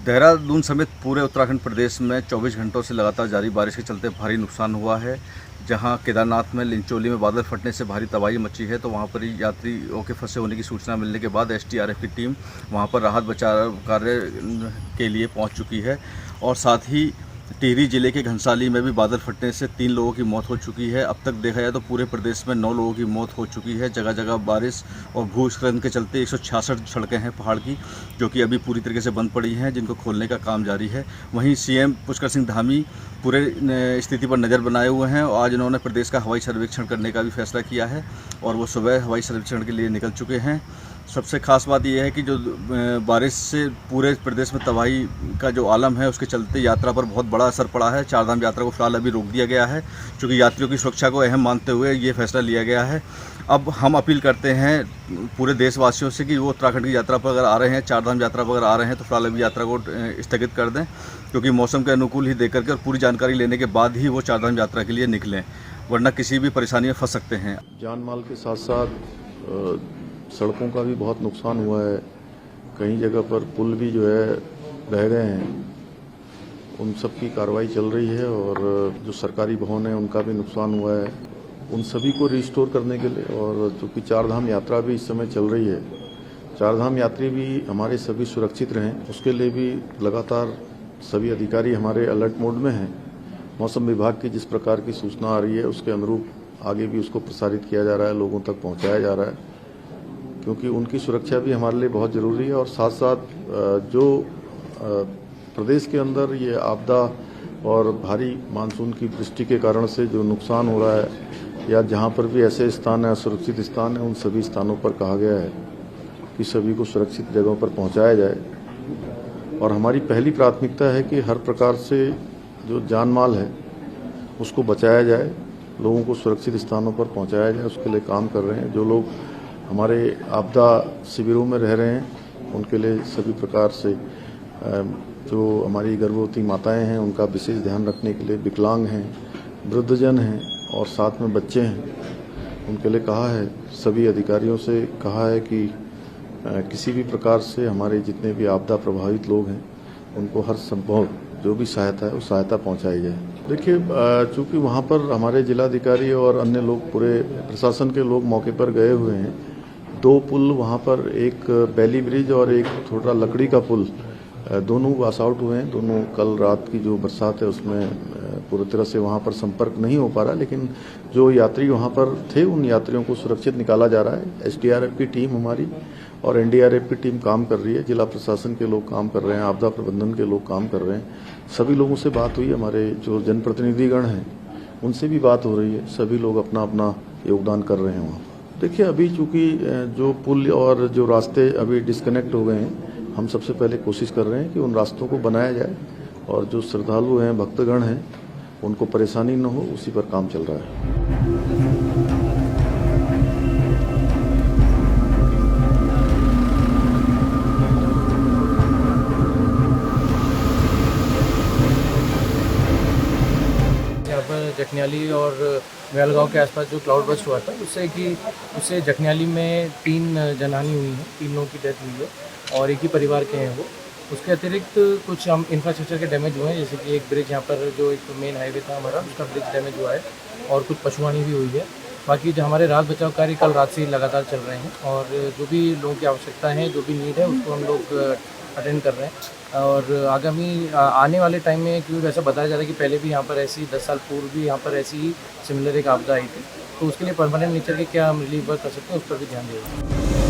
देहरादून समेत पूरे उत्तराखंड प्रदेश में 24 घंटों से लगातार जारी बारिश के चलते भारी नुकसान हुआ है। जहां केदारनाथ में लिंचोली में बादल फटने से भारी तबाही मची है, तो वहां पर यात्रियों के फंसे होने की सूचना मिलने के बाद एसडीआरएफ की टीम वहां पर राहत बचाव कार्य के लिए पहुंच चुकी है। और साथ ही टिहरी जिले के घनसाली में भी बादल फटने से 3 लोगों की मौत हो चुकी है। अब तक देखा जाए तो पूरे प्रदेश में 9 लोगों की मौत हो चुकी है। जगह जगह बारिश और भूस्खलन के चलते 166 सड़कें हैं पहाड़ की, जो कि अभी पूरी तरीके से बंद पड़ी हैं, जिनको खोलने का काम जारी है। वहीं सीएम पुष्कर सिंह धामी पूरे स्थिति पर नज़र बनाए हुए हैं और आज उन्होंने प्रदेश का हवाई सर्वेक्षण करने का भी फैसला किया है और वो सुबह हवाई सर्वेक्षण के लिए निकल चुके हैं। सबसे खास बात यह है कि जो बारिश से पूरे प्रदेश में तबाही का जो आलम है, उसके चलते यात्रा पर बहुत बड़ा असर पड़ा है। चारधाम यात्रा को फिलहाल अभी रोक दिया गया है, क्योंकि यात्रियों की सुरक्षा को अहम मानते हुए ये फैसला लिया गया है। अब हम अपील करते हैं पूरे देशवासियों से कि वो उत्तराखंड की यात्रा पर अगर आ रहे हैं, चारधाम यात्रा पर अगर आ रहे हैं, तो फिलहाल अभी यात्रा को स्थगित कर दें, क्योंकि मौसम के अनुकूल ही देकर के और पूरी जानकारी लेने के बाद ही वो चारधाम यात्रा के लिए निकलें, वरना किसी भी परेशानी में फंस सकते हैं। जान माल के साथ साथ सड़कों का भी बहुत नुकसान हुआ है। कई जगह पर पुल भी जो है बह गए हैं। उन सब की कार्रवाई चल रही है और जो सरकारी भवन है उनका भी नुकसान हुआ है। उन सभी को रिस्टोर करने के लिए, और चूँकि चारधाम यात्रा भी इस समय चल रही है, चारधाम यात्री भी हमारे सभी सुरक्षित रहें, उसके लिए भी लगातार सभी अधिकारी हमारे अलर्ट मोड में हैं। मौसम विभाग की जिस प्रकार की सूचना आ रही है उसके अनुरूप आगे भी उसको प्रसारित किया जा रहा है, लोगों तक पहुँचाया जा रहा है, क्योंकि उनकी सुरक्षा भी हमारे लिए बहुत ज़रूरी है। और साथ साथ जो प्रदेश के अंदर ये आपदा और भारी मानसून की वृष्टि के कारण से जो नुकसान हो रहा है, या जहाँ पर भी ऐसे स्थान है, असुरक्षित स्थान है, उन सभी स्थानों पर कहा गया है कि सभी को सुरक्षित जगहों पर पहुँचाया जाए। और हमारी पहली प्राथमिकता है कि हर प्रकार से जो जान माल है उसको बचाया जाए, लोगों को सुरक्षित स्थानों पर पहुँचाया जाए, उसके लिए काम कर रहे हैं। जो लोग हमारे आपदा शिविरों में रह रहे हैं उनके लिए सभी प्रकार से जो हमारी गर्भवती माताएं हैं उनका विशेष ध्यान रखने के लिए, विकलांग हैं, वृद्धजन हैं और साथ में बच्चे हैं, उनके लिए कहा है, सभी अधिकारियों से कहा है कि किसी भी प्रकार से हमारे जितने भी आपदा प्रभावित लोग हैं उनको हर संभव जो भी सहायता है वो सहायता पहुंचाई जाए। देखिए, चूँकि वहाँ पर हमारे जिलाधिकारी और अन्य लोग, पूरे प्रशासन के लोग मौके पर गए हुए हैं। 2 पुल वहाँ पर, एक बैली ब्रिज और एक छोटा लकड़ी का पुल, दोनों वाश आउट हुए हैं। दोनों कल रात की जो बरसात है उसमें पूरी तरह से वहाँ पर संपर्क नहीं हो पा रहा, लेकिन जो यात्री वहाँ पर थे उन यात्रियों को सुरक्षित निकाला जा रहा है। एसडीआरएफ की टीम हमारी और एनडीआरएफ की टीम काम कर रही है, जिला प्रशासन के लोग काम कर रहे हैं, आपदा प्रबंधन के लोग काम कर रहे हैं। सभी लोगों से बात हुई, हमारे जो जनप्रतिनिधिगण हैं उनसे भी बात हो रही है, सभी लोग अपना अपना योगदान कर रहे हैं वहाँ। देखिए, अभी चूँकि जो पुल और जो रास्ते अभी डिस्कनेक्ट हो गए हैं, हम सबसे पहले कोशिश कर रहे हैं कि उन रास्तों को बनाया जाए और जो श्रद्धालु हैं, भक्तगण हैं, उनको परेशानी न हो, उसी पर काम चल रहा है। जखनियाली और मैलगांव के आसपास जो क्लाउड बस्ट हुआ था उससे जखनियाली में 3 जनहानि हुई है, 3 लोगों की डेथ हुई है और एक ही परिवार के हैं वो। उसके अतिरिक्त कुछ हम इंफ्रास्ट्रक्चर के डैमेज हुए हैं, जैसे कि एक ब्रिज यहाँ पर जो एक मेन हाईवे था हमारा, उसका ब्रिज डैमेज हुआ है और कुछ पशुहानि भी हुई है। बाकी जो हमारे राहत बचाव कार्य कल रात से लगातार चल रहे हैं और जो भी लोगों की आवश्यकता है, जो भी नीड है, उसको हम लोग अटेंड कर रहे हैं। और आगामी आने वाले टाइम में, क्योंकि वैसा बताया जा रहा है कि पहले भी यहाँ पर ऐसी 10 साल पूर्व भी यहाँ पर ऐसी ही सिमिलर एक आपदा आई थी, तो उसके लिए परमानेंट नेचर के क्या हम रिलीफ कर सकते हैं उस पर भी ध्यान देंगे।